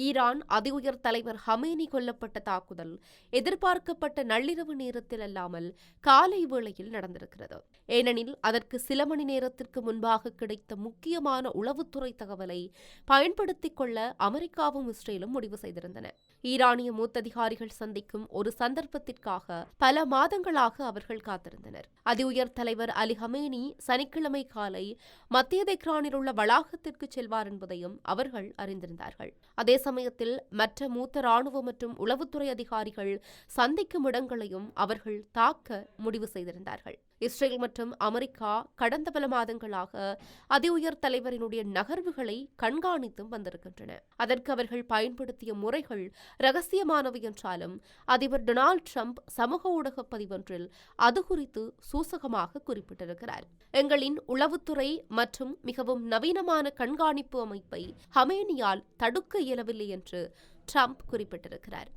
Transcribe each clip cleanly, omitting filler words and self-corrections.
Iran அதி உயர் தலைவர் ஹமேனி கொல்லப்பட்ட தாக்குதல் எதிர்பார்க்கப்பட்ட நள்ளிரவு நேரத்தில் அல்லாமல் காலை வேளையில் நடந்திருக்கிறது. ஏனெனில் அதற்கு சில மணி நேரத்திற்கு முன்பாக கிடைத்த முக்கியமான உளவுத்துறை தகவலை பயன்படுத்திக் கொள்ள அமெரிக்காவும் இஸ்ரேலும் முடிவு செய்திருந்தன. ஈரானிய மூத்ததிகாரிகள் சந்திக்கும் ஒரு சந்தர்ப்பத்திற்காக பல மாதங்களாக அவர்கள் காத்திருந்தனர். அதி உயர் தலைவர் அலி ஹமேனி சனிக்கிழமை காலை மத்திய தெஹ்ரானில் உள்ள வளாகத்திற்கு செல்வார் என்பதையும் அவர்கள் அறிந்திருந்தார்கள். அதே சமயத்தில் மற்ற மூத்த ராணுவ மற்றும் உளவுத்துறை அதிகாரிகள் சந்திக்கும் இடங்களையும் அவர்கள் தாக்க முடிவு செய்திருந்தார்கள். இஸ்ரேல் மற்றும் அமெரிக்கா கடந்த பல மாதங்களாக அதி உயர் தலைவரினுடைய நகர்வுகளை கண்காணித்தும் வந்திருக்கின்றன. அதற்கு அவர்கள் பயன்படுத்திய முறைகள் ரகசியமானவை என்றாலும் அதிபர் டொனால்டு டிரம்ப் சமூக ஊடக பதிவொன்றில் அது குறித்து சூசகமாக குறிப்பிட்டிருக்கிறார். எங்களின் உளவுத்துறை மற்றும் மிகவும் நவீனமான கண்காணிப்பு அமைப்பை ஹமேனியால் தடுக்க இயலவில்லை என்று டிரம்ப் குறிப்பிட்டிருக்கிறார்.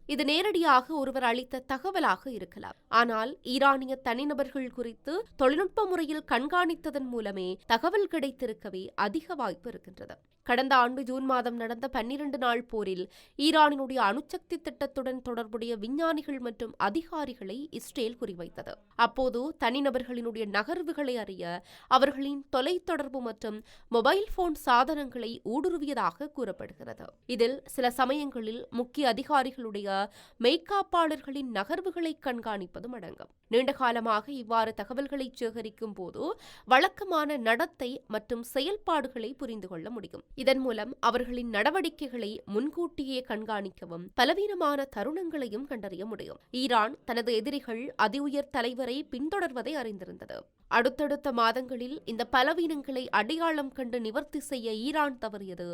இது நேரடியாக ஒருவர் அளித்த தகவலாக இருக்கலாம். ஆனால் ஈரானிய தனிநபர்கள் குறித்து தொழில்நுட்ப முறையில் கண்காணித்ததன் மூலமே தகவல் கிடைத்திருக்கவே அதிக வாய்ப்பு இருக்கின்றது. கடந்த ஆண்டு ஜூன் மாதம் நடந்த 12 நாள் போரில் ஈரானினுடைய அணுசக்தி திட்டத்துடன் தொடர்புடைய விஞ்ஞானிகள் மற்றும் அதிகாரிகளை இஸ்ரேல் குறிவைத்தது. அப்போது தனிநபர்களினுடைய நகர்வுகளை அறிய அவர்களின் தொலைத்தொடர்பு மற்றும் மொபைல் போன் சாதனங்களை ஊடுருவியதாக கூறப்படுகிறது. இதில் சில சமயங்களில் முக்கிய அதிகாரிகளுடைய மெய்காப்பாளர்களின் நகர்வுகளை கண்காணிப்பதும் அடங்கும். நீண்ட காலமாக இவ்வாறு தகவல்களை சேகரிக்கும் போது வழக்கமான நடத்தை மற்றும் செயல்பாடுகளை புரிந்து கொள்ள முடியும். இதன் மூலம் அவர்களின் நடவடிக்கைகளை முன்கூட்டியே கண்காணிக்கவும் பலவீனமான தருணங்களையும் கண்டறிய முடியும். ஈரான் தனது எதிரிகள் அதி உயர் தலைவரை பின்தொடர்வதை அறிந்திருந்தது. அடுத்தடுத்த மாதங்களில் இந்த பலவீனங்களை அடையாளம் கண்டு நிவர்த்தி செய்ய ஈரான் தவறியது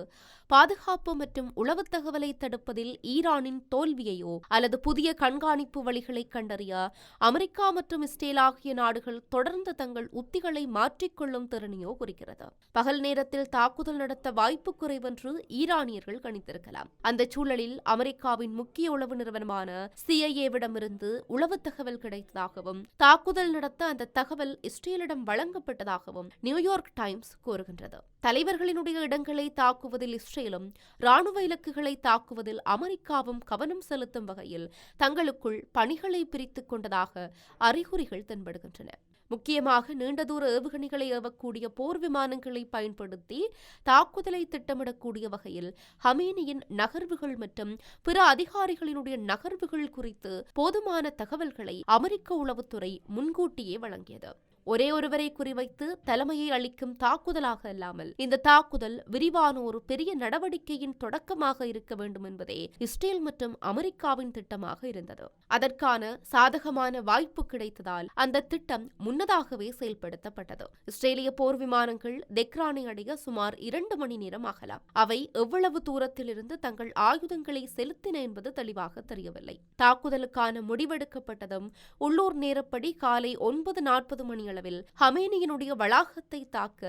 பாதுகாப்பு மற்றும் உளவு தகவலை தடுப்பதில் ஈரானின் தோல்வியையோ அல்லது புதிய கண்காணிப்பு வழிகளை கண்டறிய அமெரிக்கா மற்றும் இஸ்ரேல் ஆகிய நாடுகள் தொடர்ந்து தங்கள் உத்திகளை மாற்றிக்கொள்ளும் திறனையோ குறிக்கிறது. பகல் நேரத்தில் தாக்குதல் நடத்த வாய்ப்பு குறைவென்று ஈரானியர்கள் கணித்திருக்கலாம். அந்த சூழலில் அமெரிக்காவின் முக்கிய உளவு நிறுவனமான CIA-விடமிருந்து உளவு தகவல் கிடைத்ததாகவும் தாக்குதல் நடத்த அந்த தகவல் இஸ்ரேலிடம் வழங்கப்பட்டதாகவும் நியூயார்க் டைம்ஸ் கூறுகின்றது. தலைவர்களினுடைய இடங்களை தாக்குவதில் இஸ்ரேலும் ராணுவ இலக்குகளை தாக்குவதில் அமெரிக்காவும் கவனம் செலுத்தும் வகையில் தங்களுக்குள் பணிகளை பிரித்துக் கொண்டதாக அறிகுறிகள் தென்படுகின்றன. முக்கியமாக நீண்ட தூர ஏவுகணைகளை ஏவக்கூடிய போர் விமானங்களை பயன்படுத்தி தாக்குதலை திட்டமிடக்கூடிய வகையில் ஹமேனியின் நகர்வுகள் மற்றும் பிற அதிகாரிகளினுடைய நகர்வுகள் குறித்து போதுமான தகவல்களை அமெரிக்க உளவுத்துறை முன்கூட்டியே வழங்கியது. ஒரே ஒருவரை குறிவைத்து தலைமையை அளிக்கும் தாக்குதலாக அல்லாமல் இந்த தாக்குதல் விரிவான ஒரு பெரிய நடவடிக்கையின் தொடக்கமாக இருக்க வேண்டும் என்பதே இஸ்ரேல் மற்றும் அமெரிக்காவின் திட்டமாக இருந்தது. அதற்கான சாதகமான வாய்ப்பு கிடைத்ததால் அந்த திட்டம் முன்னதாகவே செயல்படுத்தப்பட்டது. இஸ்ரேலிய போர் விமானங்கள் தெஹ்ரானை அடைய சுமார் 2 மணி நேரம் ஆகலாம். அவை எவ்வளவு தூரத்தில் இருந்து தங்கள் ஆயுதங்களை செலுத்தின என்பது தெளிவாக தெரியவில்லை. தாக்குதலுக்கான முடிவெடுக்கப்பட்டதும் உள்ளூர் நேரப்படி காலை 9:40 மணி அளவில் ஹமேனியினுடைய வளாகத்தை தாக்க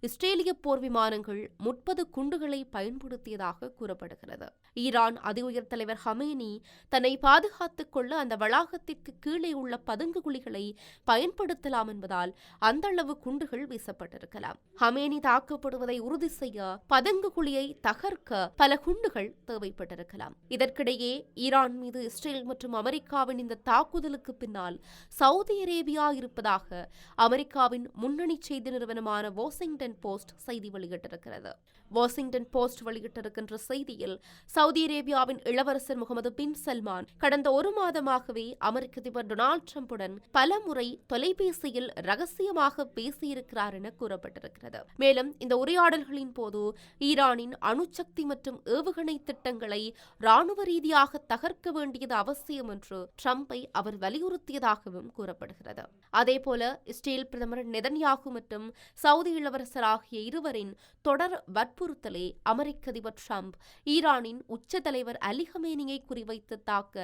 இஸ்ரேலிய போர் விமானங்கள் 30 குண்டுகளை பயன்படுத்தியதாக கூறப்படுகிறது. ஈரான் அதி உயர் தலைவர் ஹமேனி தன்னை பாதுகாத்துக் கொள்ள அந்த வளாகத்திற்கு கீழே உள்ள பதுங்கு குழிகளை பயன்படுத்தலாம் என்பதால் அந்த அளவு குண்டுகள் வீசப்பட்டிருக்கலாம். ஹமேனி தாக்கப்படுவதை உறுதி செய்ய பதுங்கு குழியை தகர்க்க பல குண்டுகள் தேவைப்பட்டிருக்கலாம். இதற்கிடையே ஈரான் மீது இஸ்ரேல் மற்றும் அமெரிக்காவின் இந்த தாக்குதலுக்கு பின்னால் சவுதி அரேபியா இருப்பதாக அமெரிக்காவின் முன்னணி செய்தி நிறுவனமான வாஷிங்டன் போஸ்ட் செய்தி வெளியிட்டிருக்கிறது. வாஷிங்டன் போஸ்ட் வெளியிட்டிருக்கின்ற செய்தியில் சவுதி அரேபியாவின் இளவரசர் முகமது பின் சல்மான் கடந்த 1 மாதமாகவே அமெரிக்க அதிபர் டொனால்டு டிரம்புடன் பல முறை தொலைபேசியில் ரகசியமாக பேசியிருக்கிறார் என கூறப்பட்டிருக்கிறது. மேலும் இந்த உரையாடல்களின் போது ஈரானின் அணுசக்தி மற்றும் ஏவுகணை திட்டங்களை ராணுவ ரீதியாக தகர்க்க வேண்டியது அவசியம் என்று டிரம்பை அவர் வலியுறுத்தியதாகவும் கூறப்படுகிறது. அதேபோல இஸ்ரேல் பிரதமர் நெதன்யாகு மற்றும் சவுதி இளவரசர் ஆகிய இருவரின் தொடர் வற்புறுத்தலே அமெரிக்க அதிபர் டிரம்ப் ஈரானின் உச்ச தலைவர் அலி ஹமேனியை குறிவைத்து தாக்க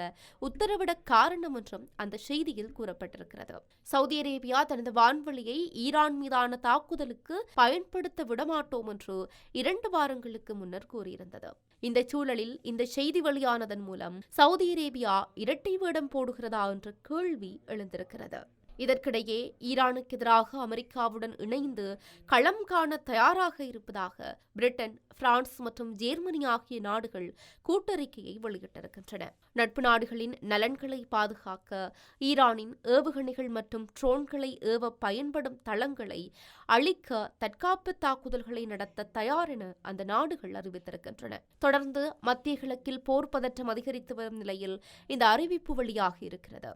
உத்தரவிட காரணம் என்றும் அந்த செய்தியில் கூறப்பட்டிருக்கிறது. சவுதி அரேபியா தனது வான்வெளியை ஈரான் மீதான தாக்குதலுக்கு பயன்படுத்த விடமாட்டோம் என்று 2 வாரங்களுக்கு முன்னர் கூறியிருந்தது. இந்த சூழலில் இந்த செய்தி வெளியானதன் மூலம் சவுதி அரேபியா இரட்டை வேடம் போடுகிறதா என்ற கேள்வி எழுந்திருக்கிறது. இதற்கிடையே ஈரானுக்கு எதிராக அமெரிக்காவுடன் இணைந்து களம் காண தயாராக இருப்பதாக பிரிட்டன், பிரான்ஸ் மற்றும் ஜெர்மனி ஆகிய நாடுகள் கூட்டறிக்கையை வெளியிட்டிருக்கின்றன. நட்பு நாடுகளின் நலன்களை பாதுகாக்க ஈரானின் ஏவுகணைகள் மற்றும் ட்ரோன்களை ஏவ பயன்படும் தளங்களை அழிக்க தற்காப்பு தாக்குதல்களை நடத்த தயார் என அந்த நாடுகள் அறிவித்திருக்கின்றன. தொடர்ந்து மத்திய கிழக்கில் போர் பதற்றம் அதிகரித்து வரும் நிலையில் இந்த அறிவிப்பு வெளியாகி இருக்கிறது.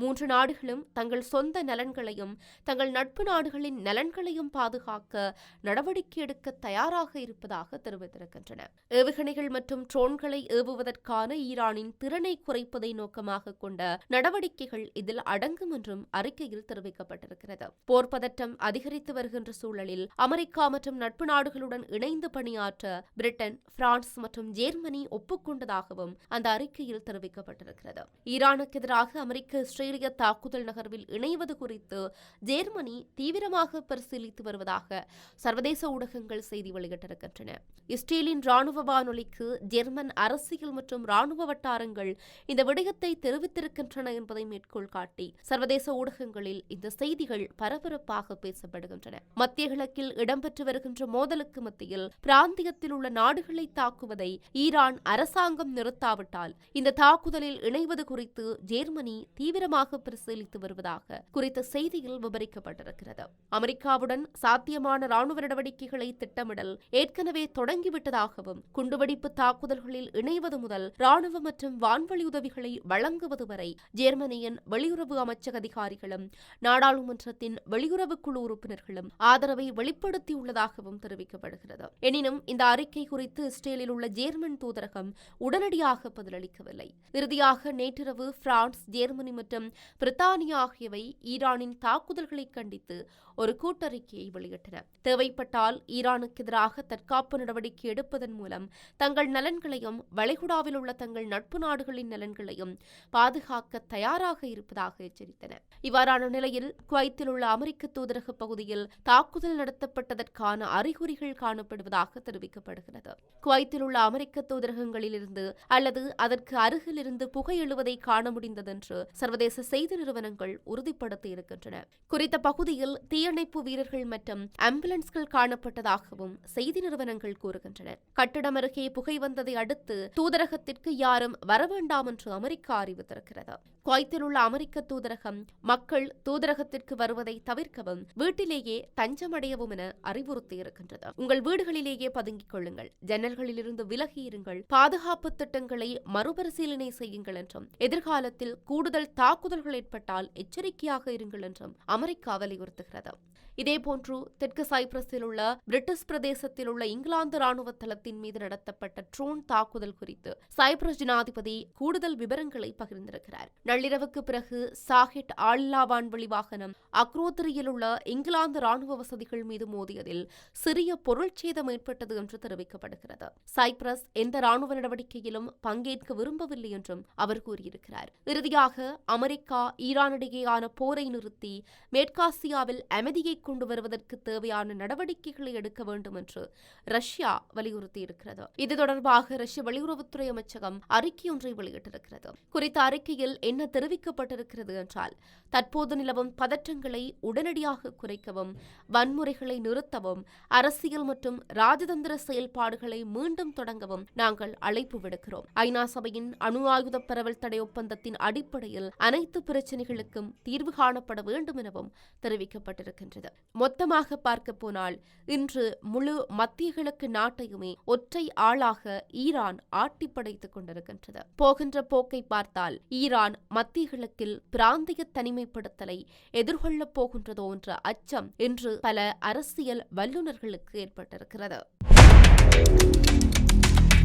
3 நாடுகளும் தங்கள் சொந்த நலன்களையும் தங்கள் நட்பு நாடுகளின் நலன்களையும் பாதுகாக்க நடவடிக்கை எடுக்க தயாராக இருப்பதாக தெரிவித்திருக்கின்றன. ஏவுகணைகள் மற்றும் ட்ரோன்களை ஏவுவதற்கான ஈரானின் திறனை குறைப்பதை நோக்கமாக கொண்ட நடவடிக்கைகள் இதில் அடங்கும் என்றும் அறிக்கையில் தெரிவிக்கப்பட்டிருக்கிறது. போர் பதற்றம் அதிகரித்து வருகின்ற சூழலில் அமெரிக்கா மற்றும் நட்பு நாடுகளுடன் இணைந்து பணியாற்ற பிரிட்டன், பிரான்ஸ் மற்றும் ஜெர்மனி ஒப்புக்கொண்டதாகவும் அந்த அறிக்கையில் தெரிவிக்கப்பட்டிருக்கிறது. ஈரானுக்கு எதிராக அமெரிக்க தாக்குதல் நகர்வில் இணைவது குறித்து ஜெர்மனி தீவிரமாக பரிசீலித்து வருவதாக சர்வதேச ஊடகங்கள் செய்தி வெளியிட்டிருக்கின்றன. இஸ்ரேலின் ராணுவ வானொலிக்கு ஜெர்மன் அரசியல் மற்றும் ராணுவ வட்டாரங்கள் இந்த விடயத்தை தெரிவித்திருக்கின்றன என்பதை மேற்கோள் காட்டி சர்வதேச ஊடகங்களில் இந்த செய்திகள் பரபரப்பாக பேசப்படுகின்றன. மத்திய கிழக்கில் இடம்பெற்று வருகின்ற மோதலுக்கு மத்தியில் பிராந்தியத்தில் உள்ள நாடுகளை தாக்குவதை ஈரான் அரசாங்கம் நிறுத்தாவிட்டால் இந்த தாக்குதலில் இணைவது குறித்து ஜெர்மனி தீவிரமாக பரிசீலித்து வருவதாக குறித்த செய்தியில் விவரிக்கப்பட்டிருக்கிறது. அமெரிக்காவுடன் சாத்தியமான ராணுவ நடவடிக்கைகளை திட்டமிடல் ஏற்கனவே தொடங்கிவிட்டதாகவும் குண்டுவெடிப்பு தாக்குதல்களில் இணைவது முதல் ராணுவ மற்றும் வான்வழி உதவிகளை வழங்குவது வரை ஜெர்மனியின் வெளியுறவு அமைச்சக அதிகாரிகளும் நாடாளுமன்றத்தின் வெளியுறவு குழு உறுப்பினர்களும் ஆதரவை வெளிப்படுத்தியுள்ளதாகவும் தெரிவிக்கப்படுகிறது. எனினும் இந்த அறிக்கை குறித்து இஸ்ரேலில் உள்ள ஜெர்மன் தூதரகம் உடனடியாக பதிலளிக்கவில்லை. இறுதியாக நேற்றிரவு பிரான்ஸ், ஜெர்மனி மற்றும் பிரித்தானியா ஆகியவை ஈரானின் தாக்குதல்களை கண்டித்து ஒரு கூட்டறிக்கையை வெளியிட்டன. தேவைப்பட்டால் ஈரானுக்கு எதிராக தற்காப்பு நடவடிக்கை எடுப்பதன் மூலம் தங்கள் நலன்களையும் வளைகுடாவில் உள்ள தங்கள் நட்பு நாடுகளின் நலன்களையும் பாதுகாக்க தயாராக இருப்பதாக எச்சரித்தன. இவ்வாறான நிலையில் குவைத்தில் உள்ள அமெரிக்க தூதரக பகுதியில் தாக்குதல் நடத்தப்பட்டதற்கான அறிகுறிகள் காணப்படுவதாக தெரிவிக்கப்படுகிறது. குவைத்தில் உள்ள அமெரிக்க தூதரகங்களிலிருந்து அல்லது அதற்கு அருகில் இருந்து புகை எழுவதை காண முடிந்ததென்று சர்வதேச செய்தி நிறுவனங்கள் உறுதிப்படுத்தியிருக்கின்றன. குறித்த பகுதியில் தீயணைப்பு வீரர்கள் மற்றும் ஆம்புலன்ஸ்கள் காணப்பட்டதாகவும் செய்தி நிறுவனங்கள் கூறுகின்றன. கட்டிடம் அருகே புகை வந்ததை அடுத்து தூதரகத்திற்கு யாரும் வரவேண்டாம் என்று அமெரிக்கா அறிவித்திருக்கிறது. குவைத்தில் உள்ள அமெரிக்க தூதரகம் மக்கள் தூதரகத்திற்கு வருவதை தவிர்க்கவும் வீட்டிலேயே தஞ்சமடையவும் என அறிவுறுத்தியிருக்கின்றது. உங்கள் வீடுகளிலேயே பதுங்கிக் கொள்ளுங்கள், ஜன்னல்களிலிருந்து விலகி இருங்கள், பாதுகாப்பு திட்டங்களை மறுபரிசீலனை செய்யுங்கள் என்றும் எதிர்காலத்தில் கூடுதல் தாக்குதல்கள் ஏற்பட்டால் எச்சரிக்கையாக இருங்கள் என்றும் அமெரிக்கா வலியுறுத்துகிறது. இதேபோன்று தெற்கு சைப்ரஸில் உள்ள பிரிட்டிஷ் பிரதேசத்தில் உள்ள இங்கிலாந்து ராணுவ தளத்தின் மீது நடத்தப்பட்ட ட்ரோன் தாக்குதல் குறித்து சைப்ரஸ் ஜனாதிபதி கூடுதல் விவரங்களை பகிர்ந்திருக்கிறார். நள்ளிரவுக்கு பிறகு சாஹெட் ஆளில்லா வான்வழி வாகனம் அக்ரோத்திரியில் உள்ள இங்கிலாந்து ராணுவ வசதிகள் மீது மோதியதில் சிறிய பொருள்சேதம் ஏற்பட்டது என்று தெரிவிக்கப்படுகிறது. சைப்ரஸ் எந்த ராணுவ நடவடிக்கையிலும் பங்கேற்க விரும்பவில்லை என்றும் அவர் கூறியிருக்கிறார். இறுதியாக அமெரிக்கா ஈரானிடையேயான போரை நிறுத்தி மேற்காசியாவில் அமைதியை கொண்டு வருவதற்கு தேவையான நடவடிக்கைகளை எடுக்க வேண்டும் என்று ரஷ்யா வலியுறுத்தியிருக்கிறது. இது தொடர்பாக ரஷ்ய வெளியுறவுத்துறை அமைச்சகம் அறிக்கை ஒன்றை வெளியிட்டிருக்கிறது. குறித்த அறிக்கையில் என்ன தெரிவிக்கப்பட்டிருக்கிறது என்றால், தற்போது நிலவும் பதற்றங்களை உடனடியாக குறைக்கவும், வன்முறைகளை நிறுத்தவும், அரசியல் மற்றும் ராஜதந்திர செயல்பாடுகளை மீண்டும் தொடங்கவும் நாங்கள் அழைப்பு விடுக்கிறோம். ஐநா சபையின் அணு ஆயுத பரவல் தடை ஒப்பந்தத்தின் அடிப்படையில் அனைத்து பிரச்சினைகளுக்கும் தீர்வு காணப்பட வேண்டும் எனவும் தெரிவிக்கப்பட்டிருக்கின்றது. மொத்தமாக பார்க்க போனால் இன்று முழு மத்திய கிழக்கு நாட்டையுமே ஒற்றை ஆளாக ஈரான் ஆட்டி படைத்துக் கொண்டிருக்கின்றது. போகின்ற போக்கை பார்த்தால் ஈரான் மத்திய கிழக்கில் பிராந்திய தனிமைப்படுத்தலை எதிர்கொள்ளப் போகின்றதோ என்ற அச்சம் இன்று பல அரசியல் வல்லுநர்களுக்கு ஏற்பட்டிருக்கிறது.